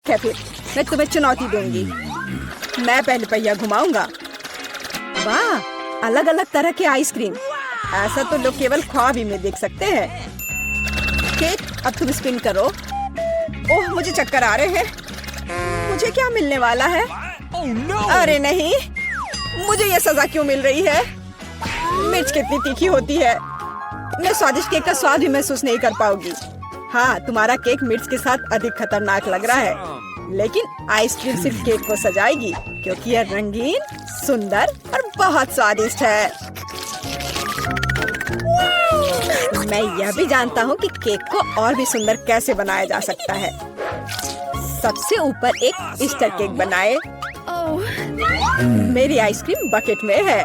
ठीक है फिर, मैं तुम्हें चुनौती दूंगी। मैं पहले पहिया घुमाऊंगा। वाह, अलग अलग तरह के आइसक्रीम। ऐसा तो लोग केवल ख्वाब ही में देख सकते हैं। केक, अब तुम स्पिन करो। ओह, मुझे चक्कर आ रहे हैं। मुझे क्या मिलने वाला है? अरे नहीं, मुझे ये सजा क्यों मिल रही है? मिर्च कितनी तीखी होती है। मैं स्वादिष्ट केक का स्वाद भी महसूस नहीं कर पाऊंगी। हाँ, तुम्हारा केक मिर्च के साथ अधिक खतरनाक लग रहा है, लेकिन आइसक्रीम सिर्फ केक को सजाएगी, क्योंकि यह रंगीन, सुंदर और बहुत स्वादिष्ट है। मैं यह भी जानता हूँ कि केक को और भी सुंदर कैसे बनाया जा सकता है। सबसे ऊपर एक ईस्टर केक बनाए। मेरी आइसक्रीम बकेट में है।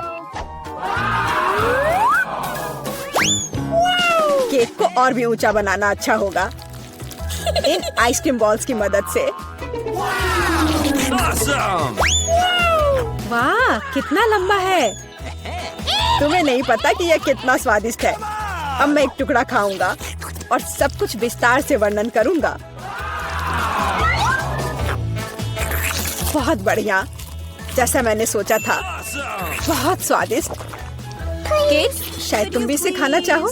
केक को और भी ऊंचा बनाना अच्छा होगा इन आइसक्रीम बॉल्स की मदद से। वाह, कितना लंबा है। तुम्हें नहीं पता कि यह कितना स्वादिष्ट है। अब मैं एक टुकड़ा खाऊंगा और सब कुछ विस्तार से वर्णन करूंगा। बहुत बढ़िया, जैसा मैंने सोचा था। बहुत स्वादिष्ट। केक, शायद तुम भी इसे खाना चाहो।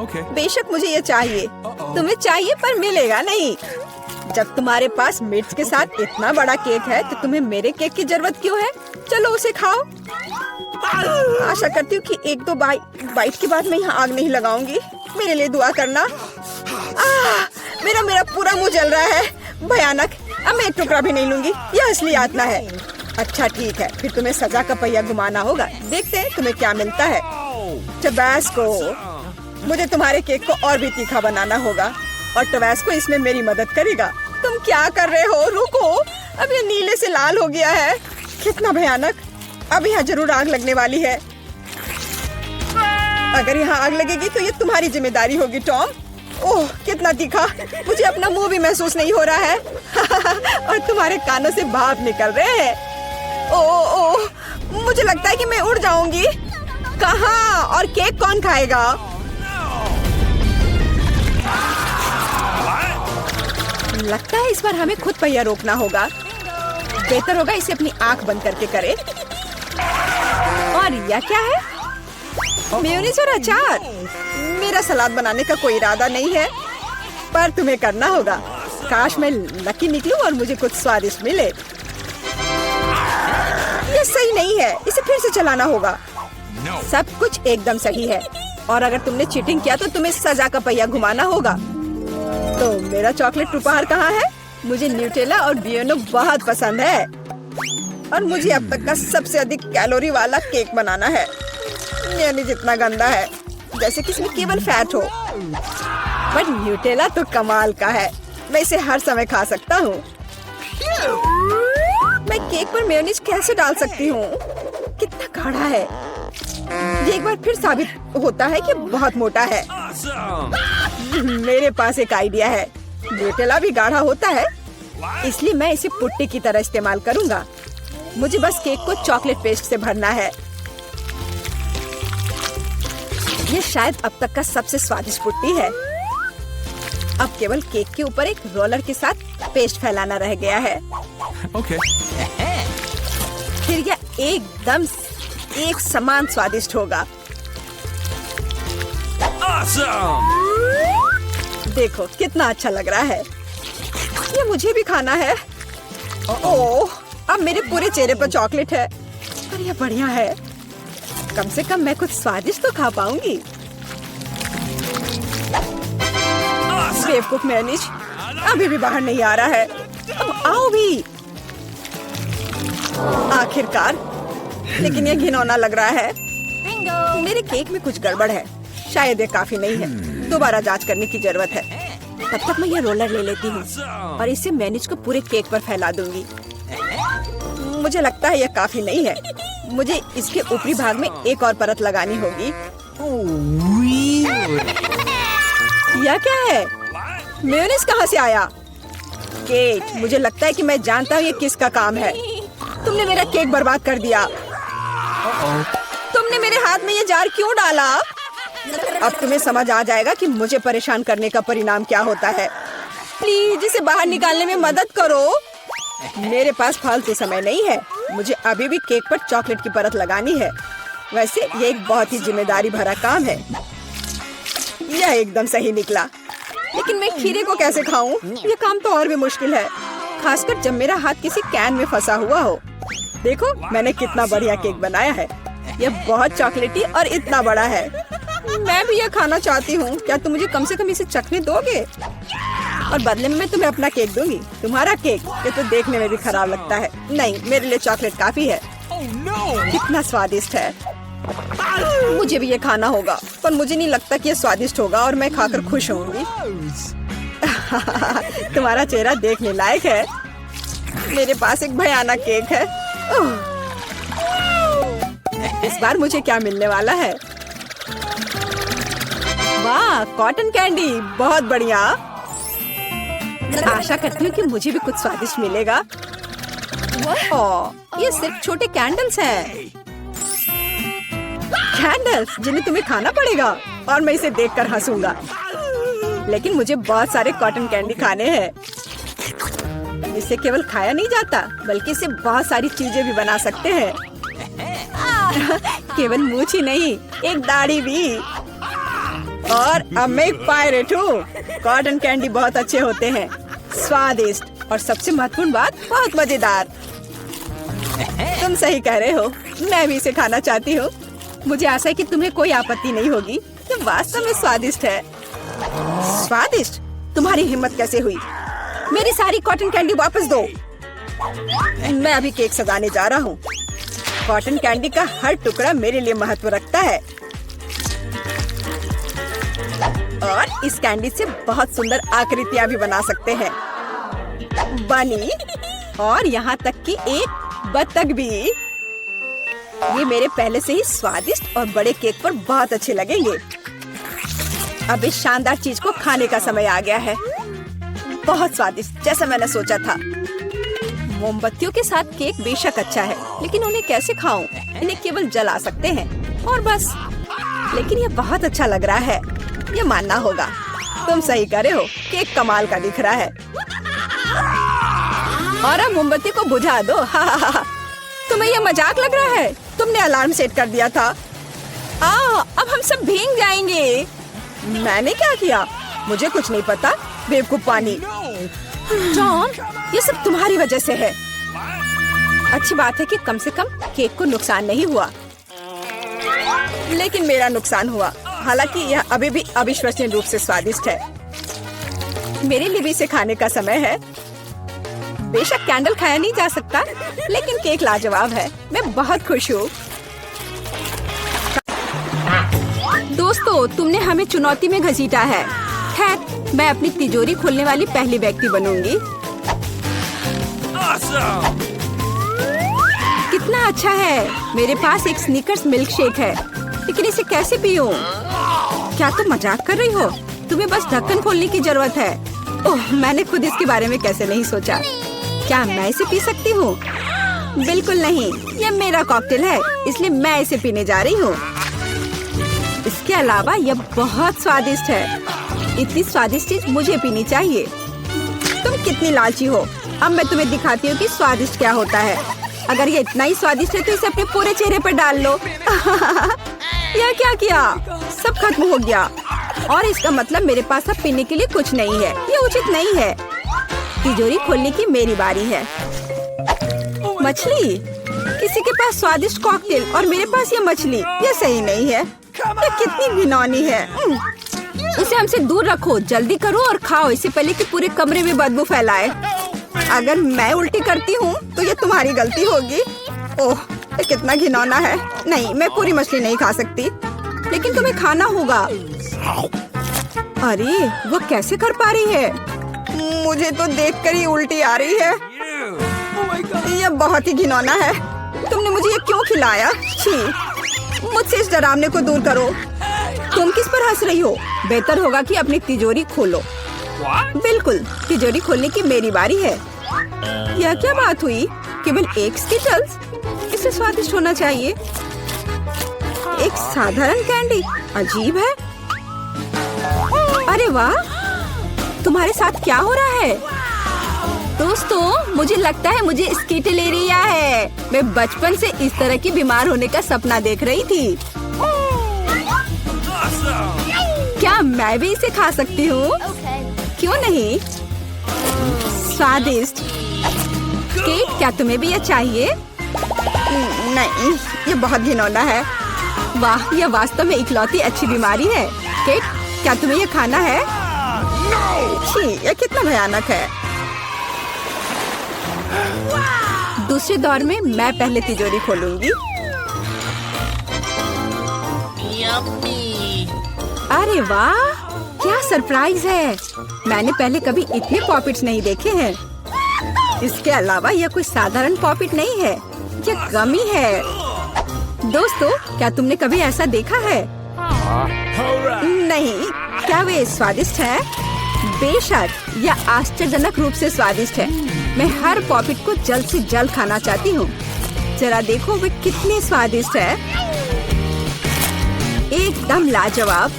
बेशक मुझे ये चाहिए। तुम्हें चाहिए पर मिलेगा नहीं। जब तुम्हारे पास मिर्च के साथ इतना बड़ा केक है तो तुम्हें मेरे केक की जरूरत क्यों है? चलो उसे खाओ। आशा करती हूँ कि एक दो बाइट के बाद मैं यहाँ आग नहीं लगाऊंगी। मेरे लिए दुआ करना। मेरा पूरा मुंह जल रहा है। भयानक। अब मैं एक टुकड़ा भी नहीं लूंगी। यह असली यातना है। अच्छा ठीक है, फिर तुम्हें सजा का पहिया घुमाना होगा। देखते हैं तुम्हें क्या मिलता है। टबैस्को। मुझे तुम्हारे केक को और भी तीखा बनाना होगा और टबैस्को इसमें मेरी मदद करेगा। तुम क्या कर रहे हो? रुको, अब ये नीले से लाल हो गया है। कितना भयानक। अब यहाँ जरूर आग लगने वाली है। अगर यहाँ आग लगेगी तो ये तुम्हारी जिम्मेदारी होगी टॉम। ओह, कितना तीखा। मुझे अपना मुंह भी महसूस नहीं हो रहा है और तुम्हारे कानों से भाप निकल रहे हैं। ओह, मुझे लगता है कि मैं उड़ जाऊंगी। कहाँ? और केक कौन खाएगा? लगता है इस बार हमें खुद पहिया रोकना होगा। बेहतर होगा इसे अपनी आंख बंद करके करे। और यह क्या है? मेयोनीज और अचार। मेरा सलाद बनाने का कोई इरादा नहीं है, पर तुम्हें करना होगा। काश मैं लकी निकलूं और मुझे कुछ स्वादिष्ट मिले। ये सही नहीं है, इसे फिर से चलाना होगा। सब कुछ एकदम सही है, और अगर तुमने चीटिंग किया तो तुम्हें सजा का पहिया घुमाना होगा। तो मेरा चॉकलेट उपहार कहाँ है? मुझे न्यूटेला और बियोनो बहुत पसंद है, और मुझे अब तक का सबसे अधिक कैलोरी वाला केक बनाना है। यानी जितना गंदा है, जैसे कि इसमें केवल फैट हो। बट न्यूटेला तो कमाल का है। मैं इसे हर समय खा सकता हूँ। मैं केक पर मेयोनीज कैसे डाल सकती हूँ? कितना गाढ़ा है। ये एक बार फिर साबित होता है कि बहुत मोटा है। मेरे पास एक आइडिया है। न्यूटेला भी गाढ़ा होता है, इसलिए मैं इसे पुट्टी की तरह इस्तेमाल करूँगा। मुझे बस केक को चॉकलेट पेस्ट से भरना है। ये शायद अब तक का सबसे स्वादिष्ट पुट्टी है। अब केवल केक के ऊपर एक रोलर के साथ पेस्ट फैलाना रह गया है। फिर यह एकदम एक समान स्वादिष्ट होगा। देखो कितना अच्छा लग रहा है। ये मुझे भी खाना है। ओह, अब मेरे पूरे चेहरे पर चॉकलेट है। पर यह बढ़िया है। कम से कम मैं कुछ स्वादिष्ट तो खा पाऊंगी। बेवकूफ मेयोनीज अभी भी बाहर नहीं आ रहा है। अब आओ भी। आखिरकार, लेकिन यह घिनौना लग रहा है। मेरे केक में कुछ गड़बड़ है। शायद ये काफी नहीं है। दोबारा जांच करने की जरूरत है। तब तक मैं ये रोलर ले लेती हूँ और इसे मेयोनीज को पूरे केक पर फैला दूंगी। मुझे लगता है यह काफी नहीं है। मुझे इसके ऊपरी भाग में एक और परत लगानी होगी। यह क्या है? मेयोनीज कहाँ से आया? केट, मुझे लगता है कि मैं जानता हूँ ये किसका काम है। तुमने मेरा केक बर्बाद कर दिया। तुमने मेरे हाथ में ये जार क्यों डाला? अब तुम्हें समझ आ जाएगा कि मुझे परेशान करने का परिणाम क्या होता है। प्लीज इसे बाहर निकालने में मदद करो। मेरे पास फालतू समय नहीं है। मुझे अभी भी केक पर चॉकलेट की परत लगानी है। वैसे ये एक बहुत ही जिम्मेदारी भरा काम है। यह एकदम सही निकला, लेकिन मैं खीरे को कैसे खाऊं? ये काम तो और भी मुश्किल है, खासकर जब मेरा हाथ किसी कैन में फंसा हुआ हो। देखो मैंने कितना बढ़िया केक बनाया है। यह बहुत चॉकलेटी और इतना बड़ा है। मैं भी यह खाना चाहती हूँ। क्या तुम मुझे कम से कम इसे चखने दोगे? और बदले में मैं तुम्हें अपना केक दूंगी। तुम्हारा केक ये तो देखने में भी खराब लगता है। नहीं, मेरे लिए चॉकलेट काफी है। कितना स्वादिष्ट है। मुझे भी ये खाना होगा, पर मुझे नहीं लगता कि ये स्वादिष्ट होगा और मैं खाकर खुश होंगी। तुम्हारा चेहरा देखने लायक है। मेरे पास एक भयानक केक है। इस बार मुझे क्या मिलने वाला है? वाह, कॉटन कैंडी, बहुत बढ़िया। आशा करती हूँ कि मुझे भी कुछ स्वादिष्ट मिलेगा। ओह, ये सिर्फ छोटे कैंडल्स हैं। कैंडल्स जिन्हें तुम्हें खाना पड़ेगा और मैं इसे देखकर हंसूंगा। लेकिन मुझे बहुत सारे कॉटन कैंडी खाने हैं। इसे केवल खाया नहीं जाता, बल्कि इसे बहुत सारी चीजें भी बना सकते हैं। केवल मूंछ ही नहीं, एक दाढ़ी भी। और अब मैं एक पायरेट हूँ। कॉटन कैंडी बहुत अच्छे होते हैं, स्वादिष्ट और सबसे महत्वपूर्ण बात, बहुत मजेदार। तुम सही कह रहे हो, मैं भी इसे खाना चाहती हूँ। मुझे आशा है कि तुम्हें कोई आपत्ति नहीं होगी। ये वास्तव में स्वादिष्ट है। स्वादिष्ट? तुम्हारी हिम्मत कैसे हुई? मेरी सारी कॉटन कैंडी वापस दो। मैं अभी केक सजाने जा रहा हूँ। कॉटन कैंडी का हर टुकड़ा मेरे लिए महत्व रखता है। और इस कैंडी से बहुत सुंदर आकृतियाँ भी बना सकते हैं। बनी, और यहाँ तक कि एक बत्तख भी। ये मेरे पहले से ही स्वादिष्ट और बड़े केक पर बहुत अच्छे लगेंगे। अब इस शानदार चीज को खाने का समय आ गया है। बहुत स्वादिष्ट, जैसा मैंने सोचा था। मोमबत्तियों के साथ केक बेशक अच्छा है, लेकिन उन्हें कैसे खाऊं? इन्हें केवल जला सकते हैं और बस। लेकिन ये बहुत अच्छा लग रहा है, ये मानना होगा। तुम सही करे हो, केक कमाल का दिख रहा है। और अब मोमबत्ती को बुझा दो। तुम्हें ये मजाक लग रहा है? तुमने अलार्म सेट कर दिया था। अब हम सब भीग जाएंगे। मैंने क्या किया? मुझे कुछ नहीं पता, बेवकूफ पानी। जॉन, ये सब तुम्हारी वजह से है। अच्छी बात है कि कम से कम केक को नुकसान नहीं हुआ, लेकिन मेरा नुकसान हुआ। हालांकि यह अभी भी अविश्वसनीय रूप से स्वादिष्ट है। मेरे लिए भी इसे खाने का समय है। बेशक कैंडल खाया नहीं जा सकता, लेकिन केक लाजवाब है। मैं बहुत खुश हूँ। दोस्तों, तुमने हमें चुनौती में घसीटा है। खैर, मैं अपनी तिजोरी खोलने वाली पहली व्यक्ति बनूंगी। कितना अच्छा है। मेरे पास एक स्नीकर्स मिल्क शेक है, लेकिन इसे कैसे पीऊं? क्या तुम मजाक कर रही हो? तुम्हें बस ढक्कन खोलने की जरूरत है। ओह, मैंने खुद इसके बारे में कैसे नहीं सोचा। क्या मैं इसे पी सकती हूँ? बिल्कुल नहीं, यह मेरा कॉकटेल है, इसलिए मैं इसे पीने जा रही हूँ। इसके अलावा यह बहुत स्वादिष्ट है। इतनी स्वादिष्ट चीज मुझे पीनी चाहिए। तुम कितनी लालची हो। अब मैं तुम्हें दिखाती हूँ कि स्वादिष्ट क्या होता है। अगर ये इतना ही स्वादिष्ट है तो इसे अपने पूरे चेहरे पर डाल लो। यह क्या किया? सब खत्म हो गया। और इसका मतलब मेरे पास अब पीने के लिए कुछ नहीं है। ये उचित नहीं है। तिजोरी खोलने की मेरी बारी है। मछली? किसी के पास स्वादिष्ट कॉकटेल और मेरे पास ये मछली। ये सही नहीं है। ये कितनी घिनौनी है। इसे हमसे दूर रखो। जल्दी करो और खाओ, इससे पहले कि पूरे कमरे में बदबू फैलाए। अगर मैं उल्टी करती हूँ तो ये तुम्हारी गलती होगी। ओह, ये कितना घिनौना है। नहीं, मैं पूरी मछली नहीं खा सकती, लेकिन तुम्हें खाना होगा। अरे, वो कैसे कर पा रही है? मुझे तो देखकर ही उल्टी आ रही है। यह बहुत ही घिनौना है। तुमने मुझे ये क्यों खिलाया? छी, मुझसे इस डरावने को दूर करो। तुम किस पर हंस रही हो? बेहतर होगा कि अपनी तिजोरी खोलो। बिल्कुल, तिजोरी खोलने की मेरी बारी है। यह क्या बात हुई? केवल एक स्किटल्स? इसे स्वादिष्ट होना चाहिए। एक साधारण कैंडी? अजीब है। अरे वाह, तुम्हारे साथ क्या हो रहा है? दोस्तों, मुझे लगता है मुझे स्कीटलेरिया है। मैं बचपन से इस तरह की बीमार होने का सपना देख रही थी। क्या मैं भी इसे खा सकती हूँ? क्यों नहीं? स्वादिष्ट। केट, क्या तुम्हें भी यह चाहिए? नहीं, ये बहुत घिनौना है। वाह, यह वास्तव में इकलौती अच्छी बीमारी है। केट, क्या तुम्हें यह खाना है? छी, यह कितना भयानक है। दूसरे दौर में मैं पहले तिजोरी खोलूंगी। अरे वाह, क्या सरप्राइज है। मैंने पहले कभी इतने पॉपिट्स नहीं देखे हैं। इसके अलावा यह कोई साधारण पॉपिट नहीं है, यह गमी है। दोस्तों, क्या तुमने कभी ऐसा देखा है? नहीं। क्या वे स्वादिष्ट है? बेशक, यह आश्चर्यजनक रूप से स्वादिष्ट है। मैं हर पॉपिट को जल्द से जल्द खाना चाहती हूँ। जरा देखो वे कितने स्वादिष्ट है। एकदम लाजवाब।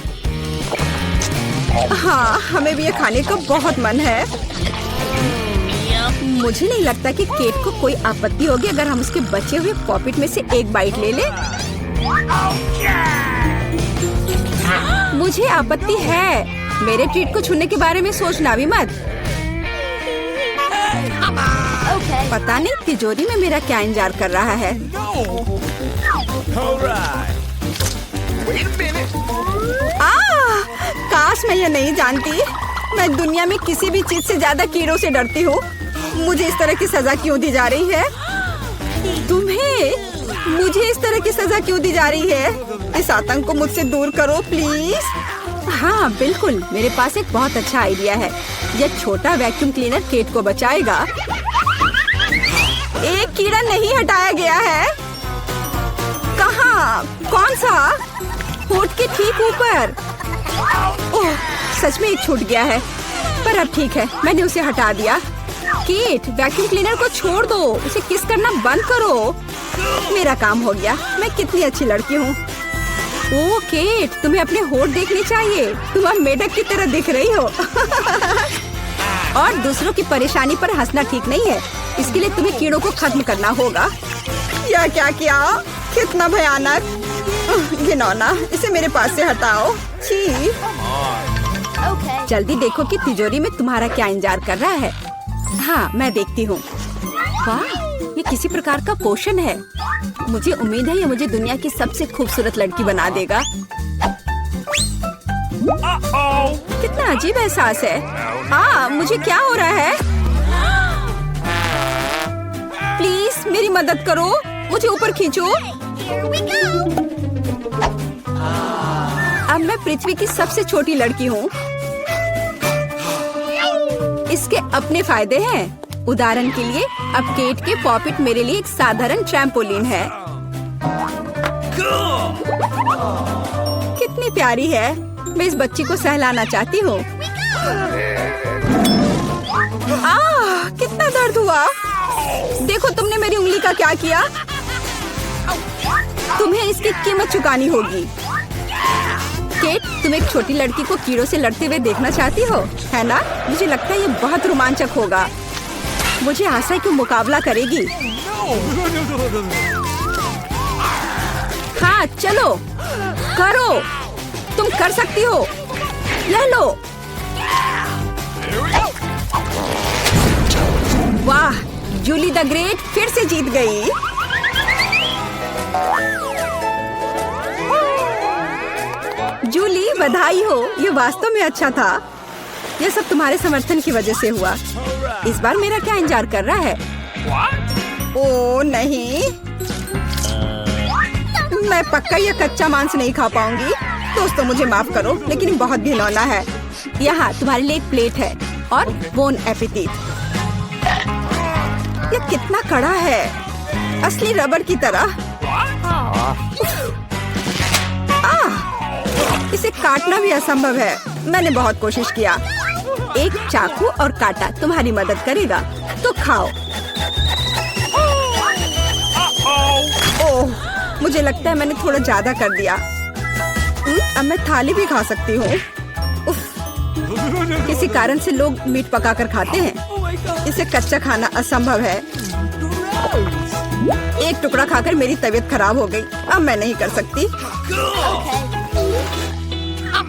हाँ, हमें भी ये खाने का बहुत मन है। मुझे नहीं लगता कि केट को कोई आपत्ति होगी अगर हम उसके बचे हुए पॉपिट में से एक बाइट ले लें। मुझे आपत्ति है। मेरे ट्रीट को छूने के बारे में सोचना भी मत। पता नहीं तिजोरी में मेरा क्या इंतजार कर रहा है। काश मैं ये नहीं जानती। मैं दुनिया में किसी भी चीज से ज्यादा कीड़ों से डरती हूँ। मुझे इस तरह की सजा क्यों दी जा रही है? तुम्हें मुझे इस तरह की सजा क्यों दी जा रही है? इस आतंक को मुझसे दूर करो प्लीज। हाँ बिल्कुल, मेरे पास एक बहुत अच्छा आइडिया है। यह छोटा वैक्यूम क्लीनर केट को बचाएगा। एक कीड़ा नहीं हटाया गया है। कहाँ? कौन सा? होठ के ठीक ऊपर। ओह, सच में एक छूट गया है, पर अब ठीक है, मैंने उसे हटा दिया। केट, वैक्यूम क्लीनर को छोड़ दो, उसे किस करना बंद करो। मेरा काम हो गया। मैं कितनी अच्छी लड़की हूँ। ओह केट, तुम्हें अपने होठ देखने चाहिए। तुम अब मेढक की तरह दिख रही हो। और दूसरों की परेशानी पर हंसना ठीक नहीं है। इसके लिए तुम्हें कीड़ों को खत्म करना होगा। यह क्या किया? कितना भयानक, घिनौना। इसे मेरे पास से हटाओ। छी। जल्दी देखो कि तिजोरी में तुम्हारा क्या इंतजार कर रहा है। हाँ, मैं देखती हूँ। वाह, ये किसी प्रकार का पोषण है। मुझे उम्मीद है ये मुझे दुनिया की सबसे खूबसूरत लड़की बना देगा। कितना अजीब एहसास है। मुझे क्या हो रहा है? प्लीज मेरी मदद करो, मुझे ऊपर खींचो। अब मैं पृथ्वी की सबसे छोटी लड़की हूँ। इसके अपने फायदे हैं। उदाहरण के लिए, अब केट के पॉपिट मेरे लिए एक साधारण ट्रैम्पोलिन है। कितनी प्यारी है। मैं इस बच्ची को सहलाना चाहती हूँ। कितना दर्द हुआ। देखो तुमने मेरी उंगली का क्या किया। तुम्हें इसकी कीमत चुकानी होगी। केट, तुम एक छोटी लड़की को कीड़ों से लड़ते हुए देखना चाहती हो, है ना? मुझे लगता है ये बहुत रोमांचक होगा। मुझे आशा है कि मुकाबला करेगी। हाँ चलो, करो, तुम कर सकती हो। ले लो। वाह, जूली द ग्रेट फिर से जीत गई। जूली, बधाई हो। ये वास्तव में अच्छा था। यह सब तुम्हारे समर्थन की वजह से हुआ। इस बार मेरा क्या इंतजार कर रहा है? ओह नहीं, मैं पक्का यह कच्चा मांस नहीं खा पाऊंगी। दोस्तों मुझे माफ करो, लेकिन ये बहुत घिनौना है। यहाँ तुम्हारे लिए एक प्लेट है और बोन एपेटिट। यह कितना कड़ा है, असली रबड़ की तरह। इसे काटना भी असंभव है। मैंने बहुत कोशिश किया। एक चाकू और कांटा तुम्हारी मदद करेगा, तो खाओ। ओह, मुझे लगता है मैंने थोड़ा ज्यादा कर दिया। अब मैं थाली भी खा सकती हूँ। किसी कारण से लोग मीट पकाकर खाते हैं। इसे कच्चा खाना असंभव है। एक टुकड़ा खाकर मेरी तबीयत खराब हो गई। अब मैं नहीं कर सकती।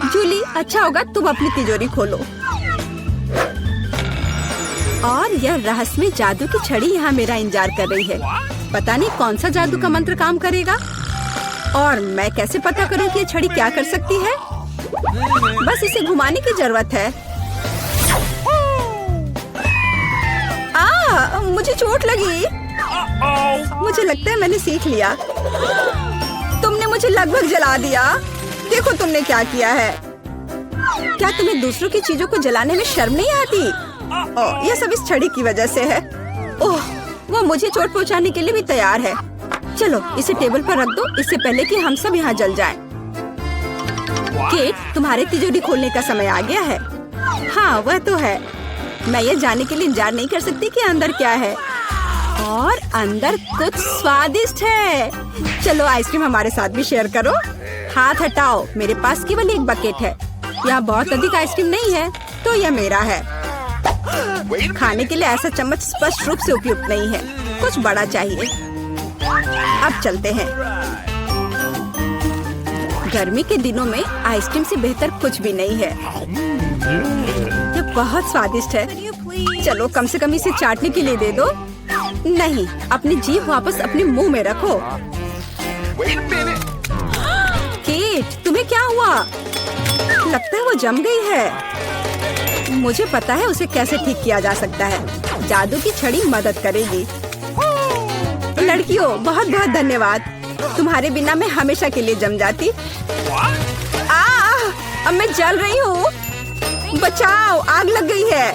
जूली, अच्छा होगा तुम अपनी तिजोरी खोलो। और यह रहस्यमय जादू की छड़ी यहाँ मेरा इंतजार कर रही है। पता नहीं कौन सा जादू का मंत्र काम करेगा। और मैं कैसे पता करूँ कि ये छड़ी क्या कर सकती है? बस इसे घुमाने की जरूरत है। मुझे चोट लगी। मुझे लगता है मैंने सीख लिया। तुमने मुझे लगभग जला दिया। देखो तुमने क्या किया है। क्या तुम्हें दूसरों की चीजों को जलाने में शर्म नहीं आती? यह सब इस छड़ी की वजह से है। ओह, वो मुझे चोट पहुंचाने के लिए भी तैयार है। चलो इसे टेबल पर रख दो, इससे पहले कि हम सब यहाँ जल जाएं। केट, तुम्हारे तिजोरी खोलने का समय आ गया है। हाँ, वह तो है। मैं ये जानने के लिए इंतजार नहीं कर सकती कि अंदर क्या है। और अंदर कुछ स्वादिष्ट है। चलो आइसक्रीम हमारे साथ भी शेयर करो। हाथ हटाओ, मेरे पास केवल एक बकेट है। यहाँ बहुत अधिक आइसक्रीम नहीं है, तो यह मेरा है। खाने के लिए ऐसा चम्मच स्पष्ट रूप से उपयुक्त नहीं है। कुछ बड़ा चाहिए। अब चलते हैं। गर्मी के दिनों में आइसक्रीम से बेहतर कुछ भी नहीं है। यह बहुत स्वादिष्ट है। चलो कम से कम इसे चाटने के लिए दे दो। नहीं, अपनी जीभ वापस अपने मुंह में रखो। केट, तुम्हें क्या हुआ? लगता है वो जम गई है। मुझे पता है उसे कैसे ठीक किया जा सकता है। जादू की छड़ी मदद करेगी। लड़कियों, बहुत बहुत धन्यवाद। तुम्हारे बिना मैं हमेशा के लिए जम जाती। अब मैं जल रही हूँ। बचाओ, आग लग गई है।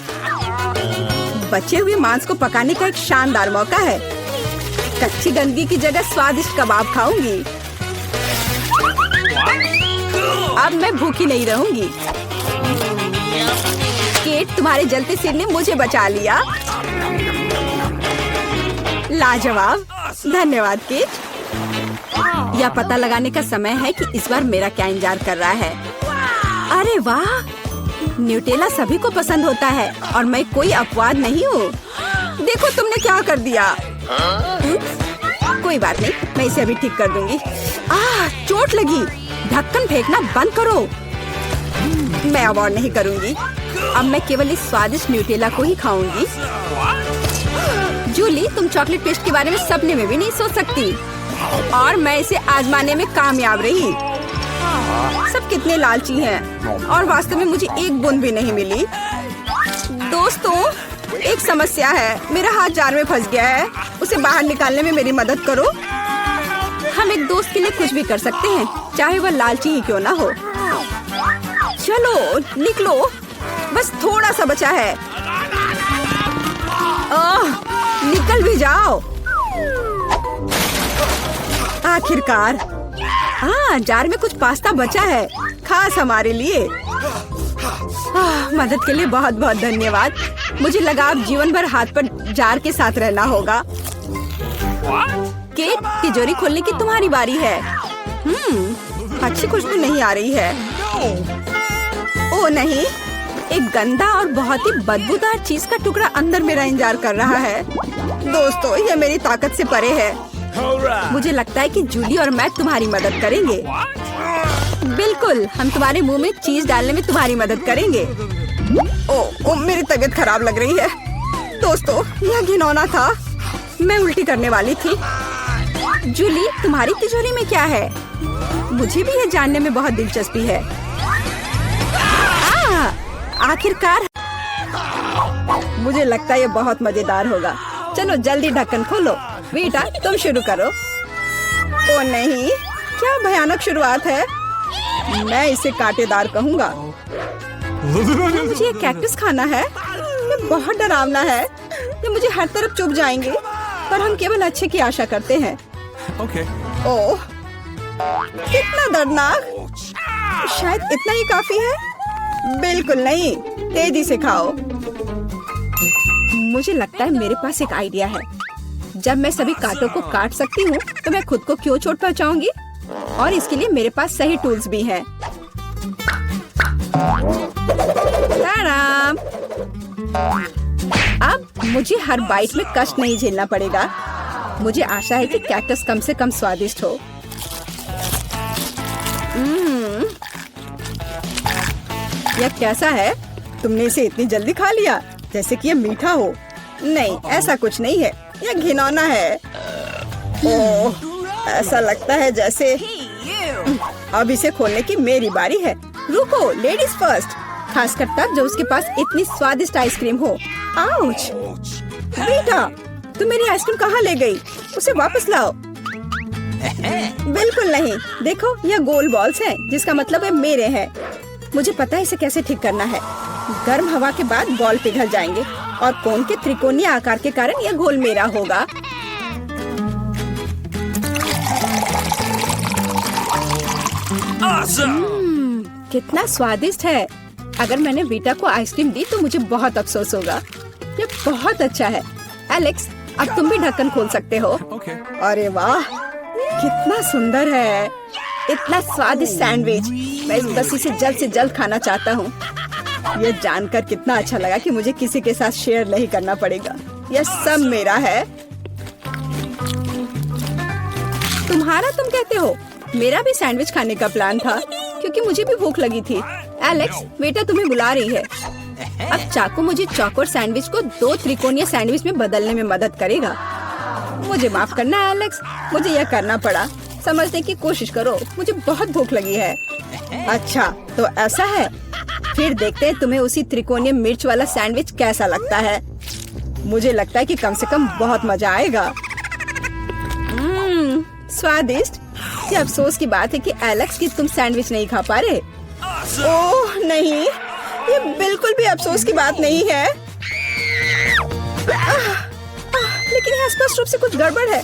बचे हुए मांस को पकाने का एक शानदार मौका है। कच्ची गंदगी की जगह स्वादिष्ट कबाब खाऊंगी। अब मैं भूखी नहीं रहूंगी। केट, तुम्हारे जलते सिर ने मुझे बचा लिया। लाजवाब, धन्यवाद केट। यह पता लगाने का समय है कि इस बार मेरा क्या इंतजार कर रहा है। अरे वाह, न्यूटेला सभी को पसंद होता है और मैं कोई अपवाद नहीं हूँ। देखो तुमने क्या कर दिया। कोई बात नहीं, मैं इसे अभी ठीक कर दूंगी। चोट लगी। ढक्कन फेंकना बंद करो। मैं अब और नहीं करूंगी। अब मैं केवल इस स्वादिष्ट न्यूटेला को ही खाऊंगी। जूली, तुम चॉकलेट पेस्ट के बारे में सपने में भी नहीं सोच सकती। और मैं इसे आजमाने में कामयाब रही। सब कितने लालची हैं और वास्तव में मुझे एक बूंद भी नहीं मिली। दोस्तों, एक समस्या है। मेरा हाथ जार में फंस गया है। उसे बाहर निकालने में मेरी मदद करो। हम एक दोस्त के लिए कुछ भी कर सकते हैं, चाहे वह लालची ही क्यों ना हो। चलो निकलो, बस थोड़ा सा बचा है। निकल भी जाओ। आखिरकार। जार में कुछ पास्ता बचा है, खास हमारे लिए। मदद के लिए बहुत बहुत धन्यवाद। मुझे लगा अब जीवन भर हाथ पर जार के साथ रहना होगा। केट, तिजोरी खोलने की तुम्हारी बारी है। अच्छी खुशबू नहीं आ रही है। ओ नहीं, एक गंदा और बहुत ही बदबूदार चीज का टुकड़ा अंदर मेरा इंतजार कर रहा है। दोस्तों, यह मेरी ताकत से परे है। मुझे लगता है कि जूली और मैं तुम्हारी मदद करेंगे। बिल्कुल, हम तुम्हारे मुंह में चीज डालने में तुम्हारी मदद करेंगे। ओ, मेरी तबीयत खराब लग रही है। दोस्तों, यह घिनौना था। मैं उल्टी करने वाली थी। जूली, तुम्हारी तिजोरी में क्या है? मुझे भी यह जानने में बहुत दिलचस्पी है। आखिरकार। मुझे लगता है ये बहुत मजेदार होगा। चलो जल्दी ढक्कन खोलो। बेटा, तुम शुरू करो। ओ नहीं, क्या भयानक शुरुआत है। मैं इसे कांटेदार कहूँगा। मुझे ये कैक्टस खाना है। ये बहुत डरावना है। ये मुझे हर तरफ चुभ जाएंगे, पर हम केवल अच्छे की आशा करते हैं। ओह, कितना दर्दनाक। शायद इतना ही काफी है। बिल्कुल नहीं, तेजी से खाओ। मुझे लगता है मेरे पास एक आइडिया है। जब मैं सभी कांटों को काट सकती हूँ, तो मैं खुद को क्यों चोट पहुँचाऊंगी? और इसके लिए मेरे पास सही टूल्स भी हैं। अब मुझे हर बाइट में कष्ट नहीं झेलना पड़ेगा। मुझे आशा है कि कैक्टस कम से कम स्वादिष्ट हो। यह कैसा है? तुमने इसे इतनी जल्दी खा लिया जैसे कि यह मीठा हो। नहीं, ऐसा कुछ नहीं है, यह घिनौना है। ओह, ऐसा लगता है जैसे अब इसे खोलने की मेरी बारी है। रुको, लेडीज फर्स्ट। खासकर तब जो उसके पास इतनी स्वादिष्ट आइसक्रीम हो। आउच! बेटा, तुम मेरी आइसक्रीम कहाँ ले गई? उसे वापस लाओ। बिल्कुल नहीं। देखो, यह गोल बॉल्स हैं, जिसका मतलब है मेरे हैं। मुझे पता है इसे कैसे ठीक करना है। गर्म हवा के बाद बॉल पिघल जाएंगे और कोन के त्रिकोणीय आकार के कारण यह घोल मेरा होगा। कितना स्वादिष्ट है। अगर मैंने बीटा को आइसक्रीम दी तो मुझे बहुत अफसोस होगा। ये बहुत अच्छा है। एलेक्स, अब तुम भी ढक्कन खोल सकते हो। अरे वाह, कितना सुंदर है। इतना स्वादिष्ट सैंडविच। मैं बस इसे जल्द से जल्द खाना चाहता हूँ। यह जानकर कितना अच्छा लगा कि मुझे किसी के साथ शेयर नहीं करना पड़ेगा। यह सब मेरा है। तुम्हारा तुम कहते हो? मेरा भी सैंडविच खाने का प्लान था, क्योंकि मुझे भी भूख लगी थी। एलेक्स, बेटा तुम्हें बुला रही है। अब चाकू मुझे चौकोर सैंडविच को 2 त्रिकोणीय सैंडविच में बदलने में मदद करेगा। मुझे माफ करना एलेक्स, मुझे यह करना पड़ा। समझने की कोशिश करो, मुझे बहुत भूख लगी है। अच्छा, तो ऐसा है। फिर देखते हैं तुम्हें उसी त्रिकोणीय मिर्च वाला सैंडविच कैसा लगता है। मुझे लगता है कि कम से कम बहुत मजा आएगा। स्वादिष्ट। ये अफसोस की बात है कि एलेक्स की तुम सैंडविच नहीं खा पा रहे। ओह नहीं, ये बिल्कुल भी अफसोस की बात नहीं है। लेकिन यहाँ स्पष्ट रूप से कुछ गड़बड़ है।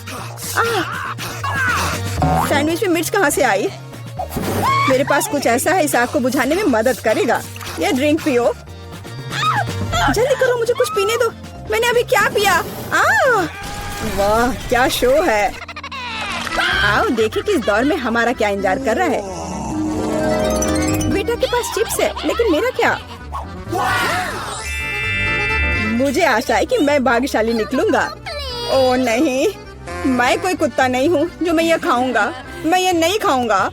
सैंडविच में मिर्च कहाँ से आई? मेरे पास कुछ ऐसा है, इस आग को बुझाने में मदद करेगा। ये ड्रिंक पियो। जल्दी करो, मुझे कुछ पीने दो। मैंने अभी क्या पिया? वाह, क्या शो है। आओ देखें कि इस दौर में हमारा क्या इंतजार कर रहा है। बेटा के पास चिप्स है, लेकिन मेरा क्या? मुझे आशा है कि मैं भाग्यशाली निकलूंगा। ओह नहीं, मैं कोई कुत्ता नहीं हूँ जो मैं ये खाऊंगा। मैं ये नहीं खाऊंगा।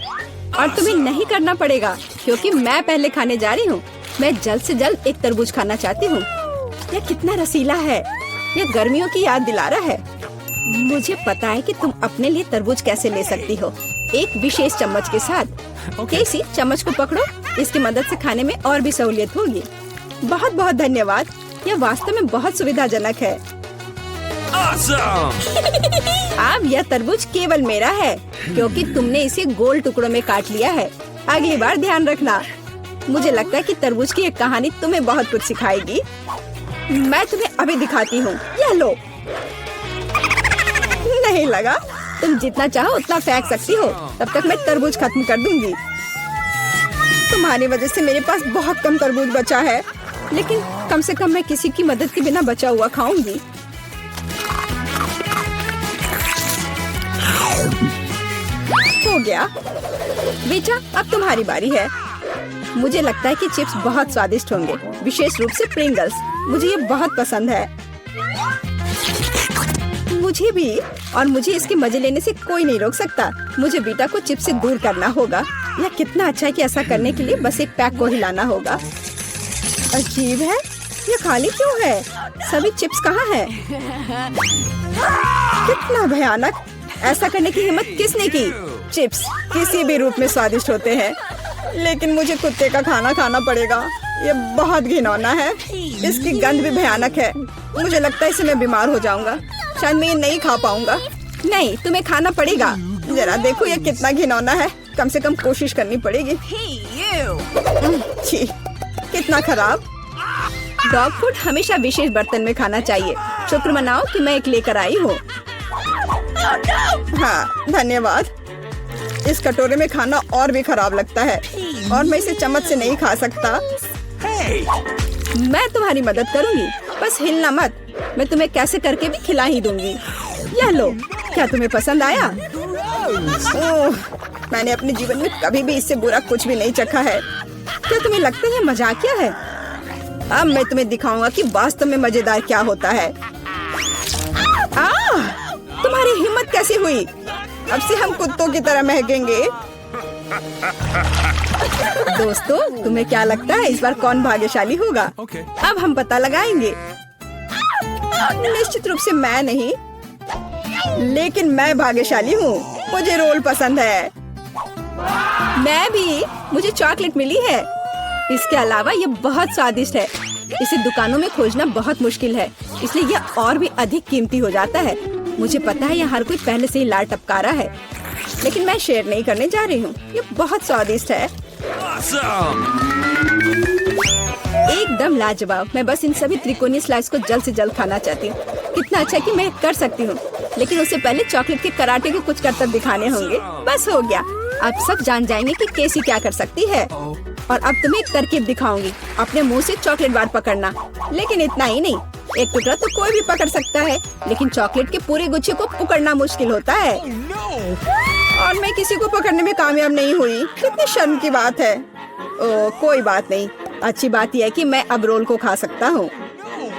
और तुम्हें नहीं करना पड़ेगा, क्योंकि मैं पहले खाने जा रही हूँ। मैं जल्द से जल्द एक तरबूज खाना चाहती हूँ। यह कितना रसीला है। यह गर्मियों की याद दिला रहा है। मुझे पता है कि तुम अपने लिए तरबूज कैसे ले सकती हो, एक विशेष चम्मच के साथ। केसी, चम्मच को पकड़ो। इसकी मदद से खाने में और भी सहूलियत होगी। बहुत बहुत धन्यवाद। यह वास्तव में बहुत सुविधाजनक है। अब यह तरबूज केवल मेरा है, क्योंकि तुमने इसे गोल टुकड़ों में काट लिया है। अगली बार ध्यान रखना। मुझे लगता है कि तरबूज की एक कहानी तुम्हें बहुत कुछ सिखाएगी। मैं तुम्हें अभी दिखाती हूँ। यह लो। नहीं लगा? तुम जितना चाहो उतना फेंक सकती हो। तब तक मैं तरबूज खत्म कर दूंगी। तुम्हारी वजह से मेरे पास बहुत कम तरबूज बचा है, लेकिन कम से कम मैं किसी की मदद के बिना बचा हुआ खाऊंगी। हो गया। बेटा, अब तुम्हारी बारी है। मुझे लगता है कि चिप्स बहुत स्वादिष्ट होंगे, विशेष रूप से प्रिंगल्स। मुझे ये बहुत पसंद है। मुझे भी। और मुझे इसके मजे लेने से कोई नहीं रोक सकता। मुझे बीटा को चिप्स से दूर करना होगा। यह कितना अच्छा है कि ऐसा करने के लिए बस एक पैक को हिलाना होगा। अजीब है, ये खाली क्यों है? सभी चिप्स कहाँ हैं? कितना भयानक। ऐसा करने की हिम्मत किसने की? चिप्स किसी भी रूप में स्वादिष्ट होते हैं, लेकिन मुझे कुत्ते का खाना खाना पड़ेगा। ये बहुत घिनौना है। इसकी गंध भी भयानक है। मुझे लगता है इससे मैं बीमार हो जाऊंगा। शायद मैं ये नहीं खा पाऊंगा। नहीं, तुम्हें खाना पड़ेगा। जरा देखो ये कितना घिनौना है। कम से कम कोशिश करनी पड़ेगी। छी, कितना खराब। डॉग फूड हमेशा विशेष बर्तन में खाना चाहिए। शुक्र मनाओ कि मैं एक लेकर आई हूँ। हाँ, धन्यवाद। इस कटोरे में खाना और भी खराब लगता है, और मैं इसे चम्मच से नहीं खा सकता। मैं तुम्हारी मदद करूंगी, बस हिलना मत। मैं तुम्हें कैसे करके भी खिला ही दूंगी। यह लो। क्या तुम्हें पसंद आया? ओह, मैंने अपने जीवन में कभी भी इससे बुरा कुछ भी नहीं चखा है। क्या तुम्हें लगता है ये मजाकिया है? अब मैं तुम्हें दिखाऊंगा कि वास्तव में मजेदार क्या होता है। तुम्हारी हिम्मत कैसी हुई? अब से हम कुत्तों की तरह महकेंगे। दोस्तों, तुम्हें क्या लगता है इस बार कौन भाग्यशाली होगा? अब हम पता लगाएंगे। निश्चित रूप से मैं नहीं, लेकिन मैं भाग्यशाली हूँ। मुझे रोल पसंद है। मैं भी। मुझे चॉकलेट मिली है। इसके अलावा ये बहुत स्वादिष्ट है। इसे दुकानों में खोजना बहुत मुश्किल है, इसलिए यह और भी अधिक कीमती हो जाता है। मुझे पता है यहाँ हर कोई पहले से ही लार टपका रहा है, लेकिन मैं शेयर नहीं करने जा रही हूँ। ये बहुत स्वादिष्ट है। एकदम लाजवाब। मैं बस इन सभी त्रिकोणीय स्लाइस को जल्द से जल्द खाना चाहती हूँ। कितना अच्छा कि मैं कर सकती हूँ, लेकिन उससे पहले चॉकलेट के कराटे को कुछ करतब दिखाने होंगे। बस हो गया। अब सब जान जाएंगे कि केसी क्या कर सकती है। और अब तुम्हें एक तरकीब दिखाऊंगी। अपने मुंह से चॉकलेट बार पकड़ना, लेकिन इतना ही नहीं। एक टुकड़ा तो कोई भी पकड़ सकता है, लेकिन चॉकलेट के पूरे गुच्छे को पकड़ना मुश्किल होता है। और मैं किसी को पकड़ने में कामयाब नहीं हुई। कितनी शर्म की बात है। कोई बात नहीं। अच्छी बात यह है कि मैं अब रोल को खा सकता हूँ।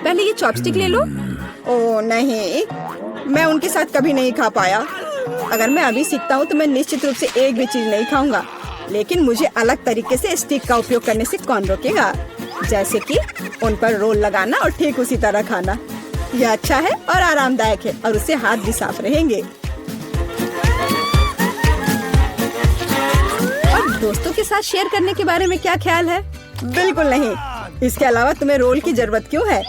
पहले ये चॉपस्टिक ले लो। ओह नहीं, मैं उनके साथ कभी नहीं खा पाया। अगर मैं अभी सीखता हूँ तो मैं निश्चित रूप से एक भी चीज नहीं खाऊंगा, लेकिन मुझे अलग तरीके से स्टिक का उपयोग करने से कौन रोकेगा? जैसे कि उन पर रोल लगाना और ठीक उसी तरह खाना। यह अच्छा है और आरामदायक है, और उससे हाथ भी साफ रहेंगे। और दोस्तों के साथ शेयर करने के बारे में क्या ख्याल है? बिल्कुल नहीं। इसके अलावा तुम्हें रोल की जरूरत क्यों है?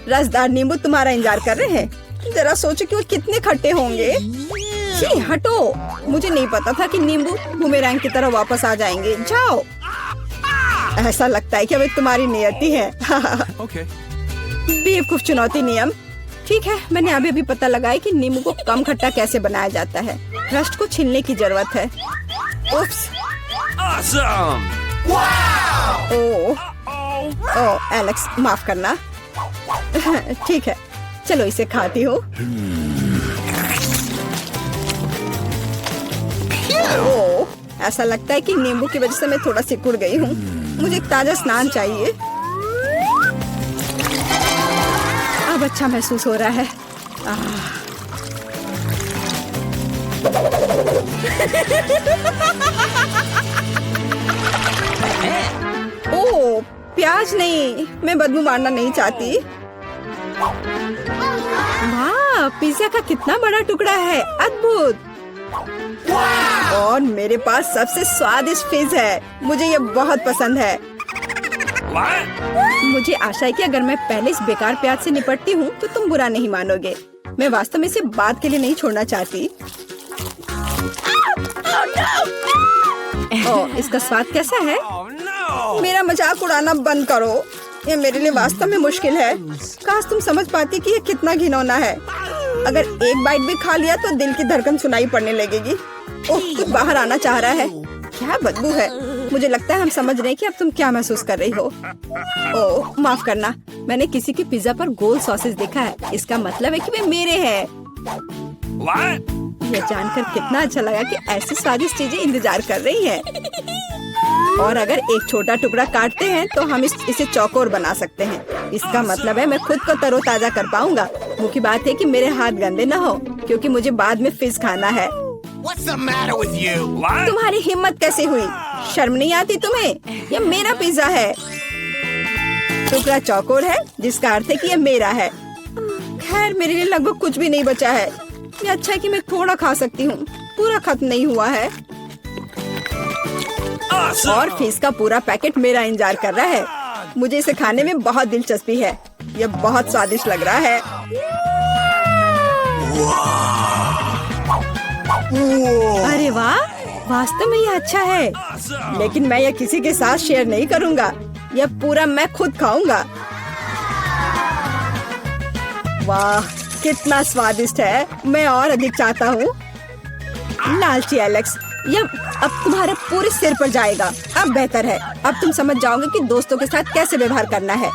रसदार नींबू तुम्हारा इंतजार कर रहे हैं। जरा सोचो कि वो कितने खट्टे होंगे। छी, हटो। मुझे नहीं पता था कि नींबू बूमेरैंग की तरह वापस आ जाएंगे। जाओ। ऐसा लगता है कि अब तुम्हारी नियति है। बेवकूफ चुनौती नियम। ठीक है, मैंने अभी भी पता लगाया कि नींबू को कम खट्टा कैसे बनाया जाता है। रस्ट को छीलने की जरूरत है। उप्स। ओह एलेक्स, माफ करना। ठीक है, चलो इसे खाती हूँ। ओह, ऐसा लगता है कि नींबू की वजह से मैं थोड़ा सिकुड़ गई हूँ। मुझे एक ताजा स्नान चाहिए। अब अच्छा महसूस हो रहा है। ओह, प्याज नहीं। मैं बदबू मारना नहीं चाहती। वाह, पिज्जा का कितना बड़ा टुकड़ा है। अद्भुत। और मेरे पास सबसे स्वादिष्ट फिज है। मुझे ये बहुत पसंद है। मुझे आशा है कि अगर मैं पहले इस बेकार प्याज से निपटती हूँ तो तुम बुरा नहीं मानोगे। मैं वास्तव में इसे बात के लिए नहीं छोड़ना चाहती। ओह, इसका स्वाद कैसा है? मेरा मजाक उड़ाना बंद करो। ये मेरे लिए वास्तव में मुश्किल है। काश तुम समझ पाती कि ये कितना घिनौना है। अगर एक बाइट भी खा लिया तो दिल की धड़कन सुनाई पड़ने लगेगी। ओह, कुछ बाहर आना चाह रहा है। क्या बदबू है। मुझे लगता है हम समझ रहे हैं कि अब तुम क्या महसूस कर रही हो। ओह, माफ करना। मैंने किसी की पिज्जा पर गोल सॉसेज देखा है। इसका मतलब है कि वे मेरे हैं। यह जानकर कितना अच्छा लगा कि ऐसी स्वादिष्ट चीजें इंतजार कर रही हैं। और अगर एक छोटा टुकड़ा काटते हैं तो हम इसे चौकोर बना सकते हैं। इसका मतलब है मैं खुद को तरोताजा कर पाऊंगा। मुख्य बात है कि मेरे हाथ गंदे न हो, क्योंकि मुझे बाद में फिज खाना है। तुम्हारी हिम्मत कैसे हुई? शर्म नहीं आती तुम्हें? यह मेरा पिज्जा है। टुकड़ा चौकोर है, जिसका अर्थ है कि यह मेरा है। खैर, मेरे लिए लगभग कुछ भी नहीं बचा है। ये अच्छा है कि मैं थोड़ा खा सकती हूँ। पूरा खत्म नहीं हुआ है। और फिज का पूरा पैकेट मेरा इंतजार कर रहा है। मुझे इसे खाने में बहुत दिलचस्पी है। यह बहुत स्वादिष्ट लग रहा है। अरे वाह, वास्तव में यह अच्छा है, लेकिन मैं यह किसी के साथ शेयर नहीं करूंगा। यह पूरा मैं खुद खाऊंगा। वाह, कितना स्वादिष्ट है। मैं और अधिक चाहता हूँ। लालची एलेक्स, यह अब तुम्हारे पूरे सिर पर जाएगा। अब बेहतर है। अब तुम समझ जाओगे कि दोस्तों के साथ कैसे व्यवहार करना है।